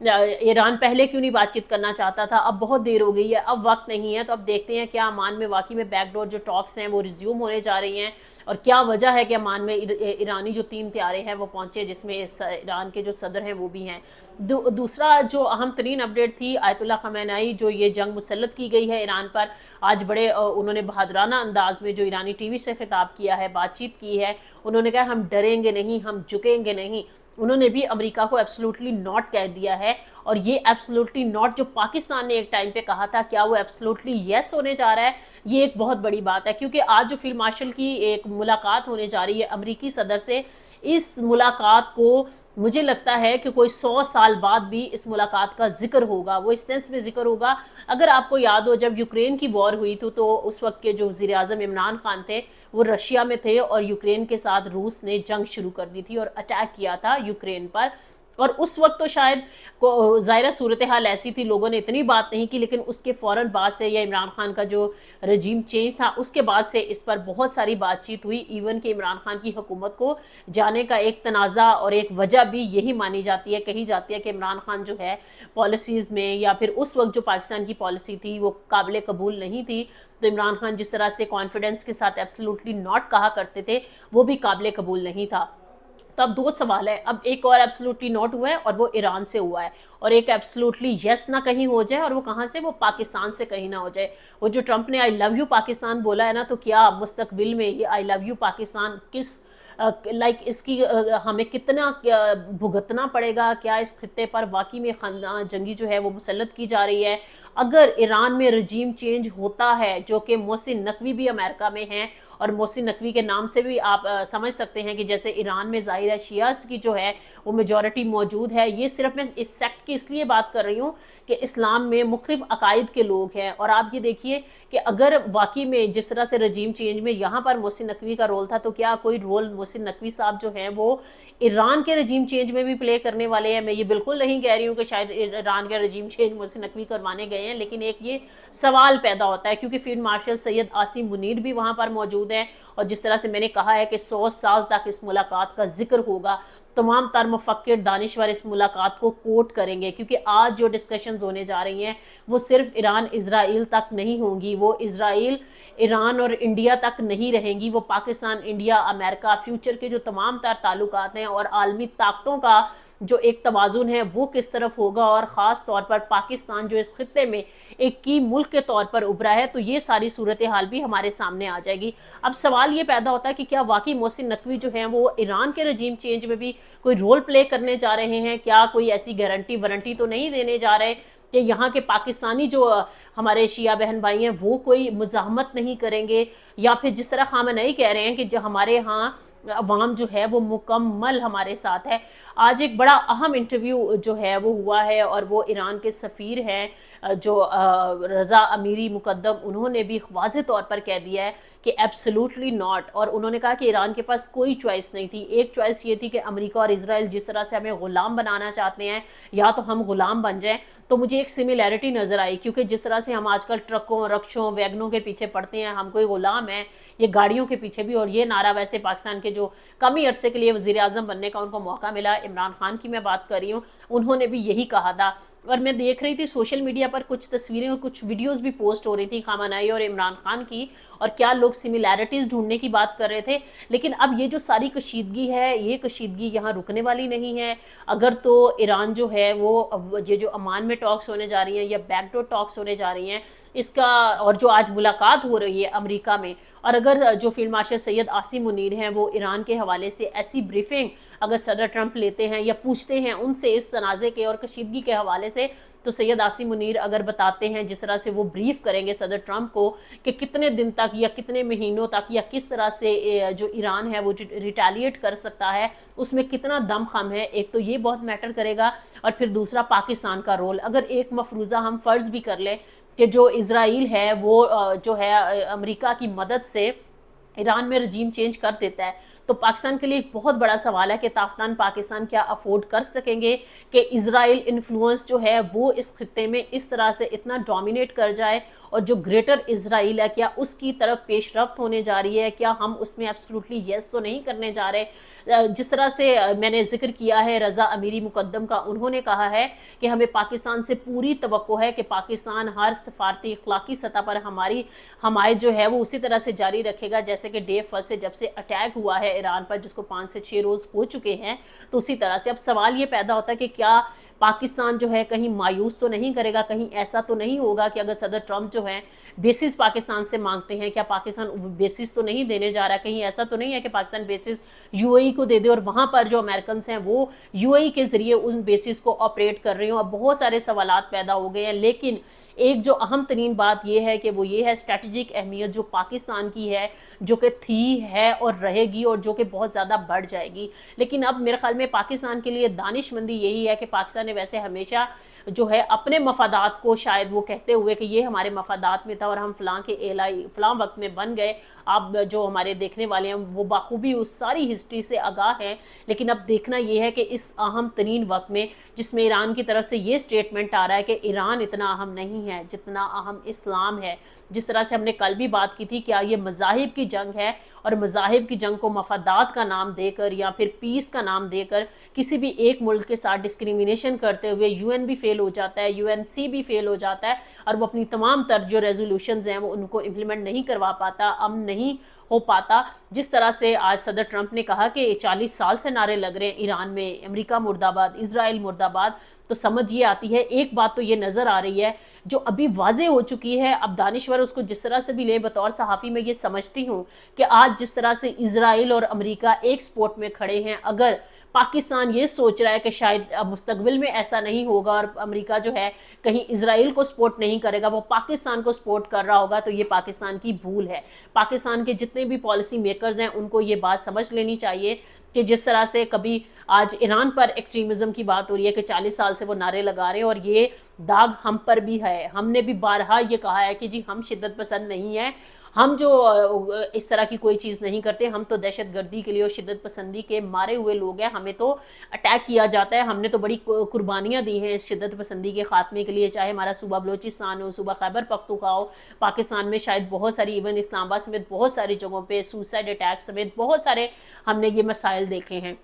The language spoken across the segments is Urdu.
ایران پہلے کیوں نہیں بات چیت کرنا چاہتا تھا، اب بہت دیر ہو گئی ہے، اب وقت نہیں ہے. تو اب دیکھتے ہیں کیا عمان میں واقعی میں بیک ڈور جو ٹاکس ہیں وہ ریزیوم ہونے جا رہی ہیں، اور کیا وجہ ہے کہ عمان میں ایرانی جو 3 طیارے ہیں وہ پہنچے، جس میں ایران کے جو صدر ہیں وہ بھی ہیں. دوسرا جو اہم ترین اپڈیٹ تھی، آیت اللہ خامنہئی جو یہ جنگ مسلط کی گئی ہے ایران پر، آج بڑے انہوں نے بہادرانہ انداز میں جو ایرانی ٹی وی سے خطاب کیا ہے، بات چیت کی ہے. انہوں نے کہا ہم ڈریں گے نہیں، ہم جھکیں گے نہیں. انہوں نے بھی امریکہ کو ایبسلوٹلی ناٹ کہہ دیا ہے، اور یہ ایبسلوٹلی ناٹ جو پاکستان نے ایک ٹائم پہ کہا تھا، کیا وہ ایبسلوٹلی یس ہونے جا رہا ہے؟ یہ ایک بہت بڑی بات ہے، کیونکہ آج جو فیلڈ مارشل کی ایک ملاقات ہونے جا رہی ہے امریکی صدر سے، اس ملاقات کو مجھے لگتا ہے کہ کوئی 100 سال بعد بھی اس ملاقات کا ذکر ہوگا. وہ اس سینس میں ذکر ہوگا، اگر آپ کو یاد ہو جب یوکرین کی وار ہوئی تو اس وقت کے جو وزیر اعظم عمران خان تھے وہ رشیا میں تھے، اور یوکرین کے ساتھ روس نے جنگ شروع کر دی تھی اور اٹیک کیا تھا یوکرین پر. اور اس وقت تو شاید ظاہرہ صورتحال ایسی تھی، لوگوں نے اتنی بات نہیں کی، لیکن اس کے فوراً بعد سے یا عمران خان کا جو رجیم چینج تھا اس کے بعد سے اس پر بہت ساری بات چیت ہوئی. ایون کہ عمران خان کی حکومت کو جانے کا ایک تنازع اور ایک وجہ بھی یہی مانی جاتی ہے، کہی جاتی ہے کہ عمران خان جو ہے پالیسیز میں، یا پھر اس وقت جو پاکستان کی پالیسی تھی وہ قابل قبول نہیں تھی. تو عمران خان جس طرح سے کانفیڈنس کے ساتھ ایبسلوٹلی ناٹ کہا کرتے تھے وہ بھی قابل قبول نہیں تھا. تو اب 2 سوال ہے، اب ایک اور ایبسلوٹلی ناٹ ہوا ہے اور وہ ایران سے ہوا ہے، اور ایک ایبسلوٹلی یس نہ کہیں ہو جائے، اور وہ کہاں سے؟ وہ پاکستان سے کہیں نہ ہو جائے. وہ جو ٹرمپ نے آئی لو یو پاکستان بولا ہے نا، تو کیا مستقبل میں یہ آئی لو یو پاکستان کس اس کی ہمیں کتنا بھگتنا پڑے گا؟ کیا اس خطے پر واقعی میں جنگی جو ہے وہ مسلط کی جا رہی ہے؟ اگر ایران میں رجیم چینج ہوتا ہے، جو کہ محسن نقوی بھی امریکہ میں ہیں، اور محسن نقوی کے نام سے بھی آپ سمجھ سکتے ہیں کہ جیسے ایران میں ظاہر ہے شیعہ کی جو ہے وہ میجورٹی موجود ہے. یہ صرف میں اس سیکٹ کی اس لیے بات کر رہی ہوں کہ اسلام میں مختلف عقائد کے لوگ ہیں، اور آپ یہ دیکھیے کہ اگر واقعی میں جس طرح سے رجیم چینج میں یہاں پر محسن نقوی کا رول تھا، تو کیا کوئی رول محسن نقوی صاحب جو ہیں وہ ایران کے رجیم چینج میں بھی پلے کرنے والے ہیں؟ میں یہ بالکل نہیں کہہ رہی ہوں کہ شاید ایران کا رجیم چینج محسن نقوی کروانے گئے ہیں، لیکن ایک یہ سوال پیدا ہوتا ہے کیونکہ فیلڈ مارشل سید عاصم منیر بھی وہاں پر موجود ہیں، اور جس طرح سے میں نے کہا ہے کہ 100 سال تک اس ملاقات کا ذکر ہوگا. تمام تر مفکر دانشور اس ملاقات کو کوٹ کریں گے، کیونکہ آج جو ڈسکشنز ہونے جا رہی ہیں وہ صرف ایران اسرائیل تک نہیں ہوں گی، وہ اسرائیل ایران اور انڈیا تک نہیں رہیں گی، وہ پاکستان، انڈیا، امریکہ، فیوچر کے جو تمام تر تعلقات ہیں اور عالمی طاقتوں کا جو ایک توازن ہے وہ کس طرف ہوگا، اور خاص طور پر پاکستان جو اس خطے میں ایک کی ملک کے طور پر ابھرا ہے، تو یہ ساری صورتحال بھی ہمارے سامنے آ جائے گی. اب سوال یہ پیدا ہوتا ہے کہ کیا واقعی محسن نقوی جو ہیں وہ ایران کے رجیم چینج میں بھی کوئی رول پلے کرنے جا رہے ہیں؟ کیا کوئی ایسی گارنٹی وارنٹی تو نہیں دینے جا رہے کہ یہاں کے پاکستانی جو ہمارے شیعہ بہن بھائی ہیں وہ کوئی مزاحمت نہیں کریں گے؟ یا پھر جس طرح خامنہئی کہہ رہے ہیں کہ جو ہمارے ہاں عوام جو ہے وہ مکمل ہمارے ساتھ ہے. آج ایک بڑا اہم انٹرویو جو ہے وہ ہوا ہے، اور وہ ایران کے سفیر ہیں جو رضا امیری مقدم، انہوں نے بھی واضح طور پر کہہ دیا ہے کہ ایبسلوٹلی ناٹ. اور انہوں نے کہا کہ ایران کے پاس کوئی چوائس نہیں تھی. ایک چوائس یہ تھی کہ امریکہ اور اسرائیل جس طرح سے ہمیں غلام بنانا چاہتے ہیں، یا تو ہم غلام بن جائیں. تو مجھے ایک سملیرٹی نظر آئی، کیونکہ جس طرح سے ہم آج کل ٹرکوں، رکشوں، ویگنوں کے پیچھے پڑتے ہیں، ہم کوئی غلام ہیں، یہ گاڑیوں کے پیچھے بھی. اور یہ نعرہ ویسے پاکستان کے جو کم ہی عرصے کے لیے وزیر اعظم بننے کا ان کو موقع ملا، عمران خان کی میں بات کر رہی ہوں، انہوں نے بھی یہی کہا تھا. اور میں دیکھ رہی تھی سوشل میڈیا پر کچھ تصویریں اور کچھ ویڈیوز بھی پوسٹ ہو رہی تھی خامنہئی اور عمران خان کی، اور کیا لوگ سملیرٹیز ڈھونڈنے کی بات کر رہے تھے. لیکن اب یہ جو ساری کشیدگی ہے، یہ کشیدگی یہاں رکنے والی نہیں ہے. اگر تو ایران جو ہے وہ یہ جو عمان میں ٹاکس ہونے جا رہی ہیں یا بیک ڈور ٹاکس ہونے جا رہی ہیں اس کا، اور جو آج ملاقات ہو رہی ہے امریکہ میں، اور اگر جو فیلڈ مارشل سید عاصم منیر ہیں وہ ایران کے حوالے سے ایسی بریفنگ اگر صدر ٹرمپ لیتے ہیں یا پوچھتے ہیں ان سے اس تنازع کے اور کشیدگی کے حوالے سے، تو سید عاصم منیر اگر بتاتے ہیں جس طرح سے وہ بریف کریں گے صدر ٹرمپ کو کہ کتنے دن تک یا کتنے مہینوں تک یا کس طرح سے جو ایران ہے وہ ریٹیلیٹ کر سکتا ہے، اس میں کتنا دم خم ہے، ایک تو یہ بہت میٹر کرے گا. اور پھر دوسرا پاکستان کا رول. اگر ایک مفروضہ ہم فرض بھی کر لیں کہ جو اسرائیل ہے وہ جو ہے امریکہ کی مدد سے ایران میں رجیم چینج کر دیتا ہے، تو پاکستان کے لیے ایک بہت بڑا سوال ہے کہ تافتان پاکستان کیا افورڈ کر سکیں گے کہ اسرائیل انفلوئنس جو ہے وہ اس خطے میں اس طرح سے اتنا ڈومینیٹ کر جائے، اور جو گریٹر اسرائیل ہے کیا اس کی طرف پیش رفت ہونے جا رہی ہے، کیا ہم اس میں ایبسلوٹلی یس تو نہیں کرنے جا رہے۔ جس طرح سے میں نے ذکر کیا ہے رضا امیری مقدم کا، انہوں نے کہا ہے کہ ہمیں پاکستان سے پوری توقع ہے کہ پاکستان ہر سفارتی اخلاقی سطح پر ہماری حمایت جو ہے وہ اسی طرح سے جاری رکھے گا جیسے کہ ڈے فرسٹ سے جب سے اٹیک ہوا ہے ایران پر، جس کو 5 سے 6 روز ہو چکے ہیں، تو اسی طرح سے اب سوال یہ پیدا ہوتا ہے کہ کیا پاکستان جو ہے کہیں مایوس تو نہیں کرے گا، کہیں ایسا تو نہیں ہوگا کہ اگر صدر ٹرمپ جو ہے بیسز پاکستان سے مانگتے ہیں، کیا پاکستان بیسز تو نہیں دینے جا رہا، کہیں ایسا تو نہیں ہے کہ پاکستان بیسز یو اے ای کو دے دے اور وہاں پر جو امریکنز ہیں وہ یو اے ای کے ذریعے ان بیسز کو آپریٹ کر رہے ہوں۔ اب بہت سارے سوالات پیدا ہو گئے ہیں، لیکن ایک جو اہم ترین بات یہ ہے کہ وہ یہ ہے اسٹریٹجک اہمیت جو پاکستان کی ہے، جو کہ تھی ہے اور رہے گی اور جو کہ بہت زیادہ بڑھ جائے گی۔ لیکن اب میرے خیال میں پاکستان کے لیے دانش مندی یہی ہے کہ پاکستان نے ویسے ہمیشہ جو ہے اپنے مفادات کو شاید وہ کہتے ہوئے کہ یہ ہمارے مفادات میں تھا اور ہم فلاں کے ایلائی فلاں وقت میں بن گئے، اب جو ہمارے دیکھنے والے ہیں وہ بخوبی اس ساری ہسٹری سے آگاہ ہیں، لیکن اب دیکھنا یہ ہے کہ اس اہم ترین وقت میں جس میں ایران کی طرف سے یہ سٹیٹمنٹ آ رہا ہے کہ ایران اتنا اہم نہیں ہے جتنا اہم اسلام ہے، جس طرح سے ہم نے کل بھی بات کی تھی، کیا یہ مذاہب کی جنگ ہے اور مذاہب کی جنگ کو مفادات کا نام دے کر یا پھر پیس کا نام دے کر کسی بھی ایک ملک کے ساتھ ڈسکریمنیشن کرتے ہوئے یو این بھی فیل ہو جاتا ہے، یو این سی بھی فیل ہو جاتا ہے اور وہ اپنی تمام تر جو ریزولوشنز ہیں وہ ان کو امپلیمنٹ نہیں کروا پاتا، امن نہیں ہو پاتا۔ جس طرح سے آج صدر ٹرمپ نے کہا کہ 40 سال سے نعرے لگ رہے ہیں ایران میں امریکہ مرد آباد، اسرائیل مرد آباد، تو سمجھ یہ آتی ہے ایک بات تو یہ نظر آ رہی ہے جو ابھی واضح ہو چکی ہے، اب دانشور اس کو جس طرح سے بھی لے، بطور صحافی میں یہ سمجھتی ہوں کہ آج جس طرح سے اسرائیل اور امریکہ ایک سپورٹ میں کھڑے ہیں، اگر پاکستان یہ سوچ رہا ہے کہ شاید مستقبل میں ایسا نہیں ہوگا اور امریکہ جو ہے کہیں اسرائیل کو سپورٹ نہیں کرے گا، وہ پاکستان کو سپورٹ کر رہا ہوگا، تو یہ پاکستان کی بھول ہے۔ پاکستان کے جتنے بھی پالیسی میکرز ہیں ان کو یہ بات سمجھ لینی چاہیے کہ جس طرح سے کبھی آج ایران پر ایکسٹریمزم کی بات ہو رہی ہے کہ 40 سال سے وہ نعرے لگا رہے ہیں، اور یہ داغ ہم پر بھی ہے۔ ہم نے بھی بارہا یہ کہا ہے کہ جی ہم شدت پسند نہیں ہیں، ہم جو اس طرح کی کوئی چیز نہیں کرتے، ہم تو دہشت گردی کے لیے اور شدت پسندی کے مارے ہوئے لوگ ہیں، ہمیں تو اٹیک کیا جاتا ہے، ہم نے تو بڑی قربانیاں دی ہیں اس شدت پسندی کے خاتمے کے لیے، چاہے ہمارا صوبہ بلوچستان ہو، صوبہ خیبر پختونخوا ہو، پاکستان میں شاید بہت ساری ایون اسلام آباد سمیت بہت ساری جگہوں پہ سوسائڈ اٹیک سمیت بہت سارے ہم نے یہ مسائل دیکھے ہیں۔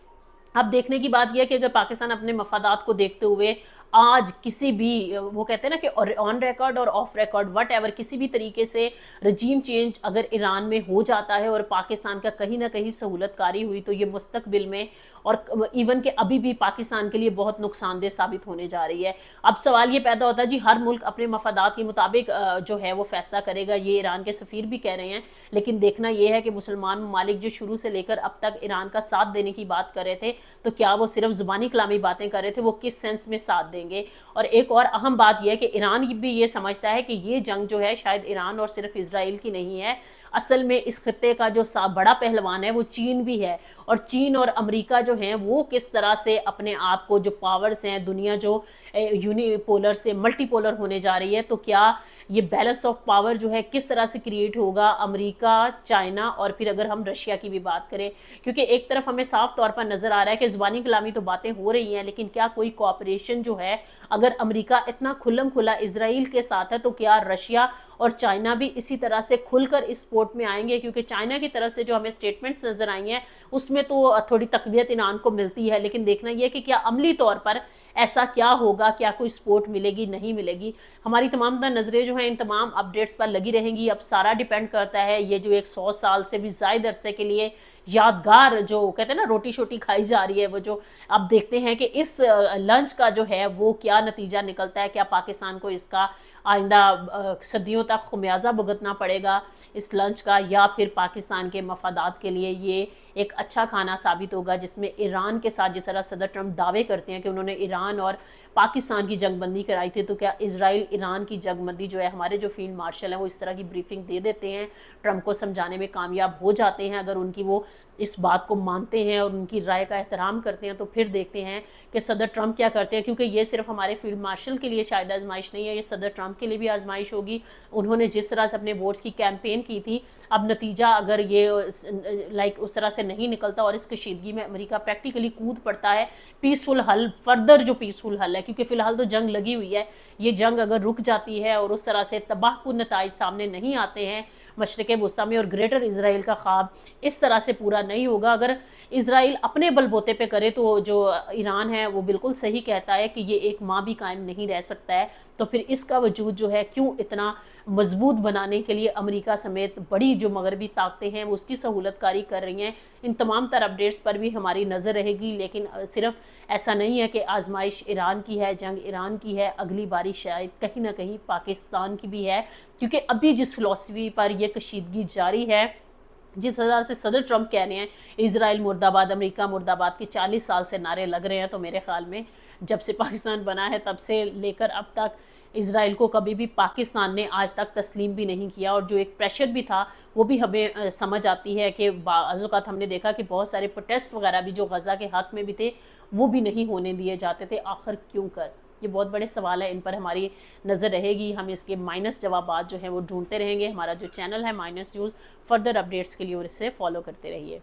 اب دیکھنے کی بات یہ ہے کہ اگر پاکستان اپنے مفادات کو دیکھتے ہوئے آج کسی بھی وہ کہتے ہیں نا کہ آن ریکارڈ اور آف ریکارڈ وٹ ایور کسی بھی طریقے سے رجیم چینج اگر ایران میں ہو جاتا ہے اور پاکستان کا کہیں نہ کہیں سہولت کاری ہوئی، تو یہ مستقبل میں اور ایون کہ ابھی بھی پاکستان کے لیے بہت نقصان دہ ثابت ہونے جا رہی ہے۔ اب سوال یہ پیدا ہوتا ہے جی ہر ملک اپنے مفادات کے مطابق جو ہے وہ فیصلہ کرے گا، یہ ایران کے سفیر بھی کہہ رہے ہیں، لیکن دیکھنا یہ ہے کہ مسلمان ممالک جو شروع سے لے کر اب تک ایران کا ساتھ دینے کی بات کر رہے تھے، تو کیا وہ صرف زبانی کلامی باتیں کر رہے تھے، وہ کس سینس میں ساتھ دیں گے؟ اور ایک اور اہم بات یہ ہے کہ ایران بھی یہ سمجھتا ہے کہ یہ جنگ جو ہے شاید ایران اور صرف اسرائیل کی نہیں ہے، اصل میں اس خطے کا جو بڑا پہلوان ہے وہ چین بھی ہے، اور چین اور امریکہ جو ہیں وہ کس طرح سے اپنے آپ کو جو پاورز ہیں، دنیا جو یونی پولر سے ملٹی پولر ہونے جا رہی ہے، تو کیا یہ بیلنس آف پاور جو ہے کس طرح سے کریٹ ہوگا امریکہ، چائنا اور پھر اگر ہم رشیا کی بھی بات کریں، کیونکہ ایک طرف ہمیں صاف طور پر نظر آ رہا ہے کہ زبانی کلامی تو باتیں ہو رہی ہیں، لیکن کیا کوئی کوآپریشن جو ہے اگر امریکہ اتنا کھلم کھلا اسرائیل کے ساتھ ہے، تو کیا رشیا اور چائنا بھی اسی طرح سے کھل کر اس سپورٹ میں آئیں گے؟ کیونکہ چائنا کی طرف سے جو ہمیں سٹیٹمنٹس نظر آئی ہیں اس میں تو تھوڑی تقویت ایران کو ملتی ہے، لیکن دیکھنا یہ کہ کیا عملی طور پر ایسا کیا ہوگا، کیا کوئی سپورٹ ملے گی نہیں ملے گی۔ ہماری تمام نظریں جو ہیں ان تمام اپڈیٹس پر لگی رہیں گی۔ اب سارا ڈیپینڈ کرتا ہے یہ جو ایک 100 سال سے بھی زائد عرصے کے لیے یادگار جو کہتے ہیں نا روٹی شوٹی کھائی جا رہی ہے، وہ جو اب دیکھتے ہیں کہ اس لنچ کا جو ہے وہ کیا نتیجہ نکلتا ہے، کیا پاکستان کو اس کا آئندہ صدیوں تک خمیازہ بھگتنا پڑے گا اس لنچ کا، یا پھر پاکستان کے مفادات کے لیے یہ ایک اچھا کھانا ثابت ہوگا جس میں ایران کے ساتھ جس طرح صدر ٹرمپ دعوے کرتے ہیں کہ انہوں نے ایران اور پاکستان کی جنگ بندی کرائی تھی، تو کیا اسرائیل ایران کی جنگ بندی جو ہے ہمارے جو فیلڈ مارشل ہیں وہ اس طرح کی بریفنگ دے دیتے ہیں، ٹرمپ کو سمجھانے میں کامیاب ہو جاتے ہیں اگر ان کی وہ اس بات کو مانتے ہیں اور ان کی رائے کا احترام کرتے ہیں، تو پھر دیکھتے ہیں کہ صدر ٹرمپ کیا کرتے ہیں، کیونکہ یہ صرف ہمارے فیلڈ مارشل کے لیے شاید آزمائش نہیں ہے، یہ صدر ٹرمپ کے لیے بھی آزمائش ہوگی۔ انہوں نے جس طرح سے اپنے ووٹس کی کیمپین کی تھی، اب نتیجہ اگر یہ لائک اس طرح سے نہیں نکلتا اور اس کشیدگی میں امریکہ پریکٹیکلی کود پڑتا ہے پیسفل حل، فردر جو پیسفل حل ہے، کیونکہ فی الحال تو جنگ لگی ہوئی ہے، یہ جنگ اگر رک جاتی ہے اور اس طرح سے تباہ کن نتائج سامنے نہیں آتے ہیں مشرق وسطیٰ میں اور گریٹر اسرائیل کا خواب اس طرح سے پورا نہیں ہوگا، اگر اسرائیل اپنے بل بوتے پہ کرے تو جو ایران ہے وہ بالکل صحیح کہتا ہے کہ یہ ایک ماہ بھی قائم نہیں رہ سکتا ہے، تو پھر اس کا وجود جو ہے کیوں اتنا مضبوط بنانے کے لیے امریکہ سمیت بڑی جو مغربی طاقتیں ہیں وہ اس کی سہولت کاری کر رہی ہیں۔ ان تمام تر اپڈیٹس پر بھی ہماری نظر رہے گی، لیکن صرف ایسا نہیں ہے کہ آزمائش ایران کی ہے، جنگ ایران کی ہے، اگلی باری شاید کہیں نہ کہیں پاکستان کی بھی ہے، کیونکہ ابھی جس فلسفی پر یہ کشیدگی جاری ہے، جس طرح سے صدر ٹرمپ کہہ رہے ہیں اسرائیل مرد آباد، امریکہ مرد آباد کے 40 سال سے نعرے لگ رہے ہیں، تو میرے خیال میں جب سے پاکستان بنا ہے تب سے لے کر اب تک اسرائیل کو کبھی بھی پاکستان نے آج تک تسلیم بھی نہیں کیا، اور جو ایک پریشر بھی تھا وہ بھی ہمیں سمجھ آتی ہے کہ بعض اوقات ہم نے دیکھا کہ بہت سارے پروٹیسٹ وغیرہ بھی جو غزہ کے حق میں بھی تھے وہ بھی نہیں ہونے دیے جاتے تھے، آخر کیوں کر؟ یہ بہت بڑے سوال ہے، ان پر ہماری نظر رہے گی، ہم اس کے مائنس جوابات جو ہیں وہ ڈھونڈتے رہیں گے۔ ہمارا جو چینل ہے مائنس نیوز، فردر اپڈیٹس کے لیے اور اسے فالو کرتے رہیے۔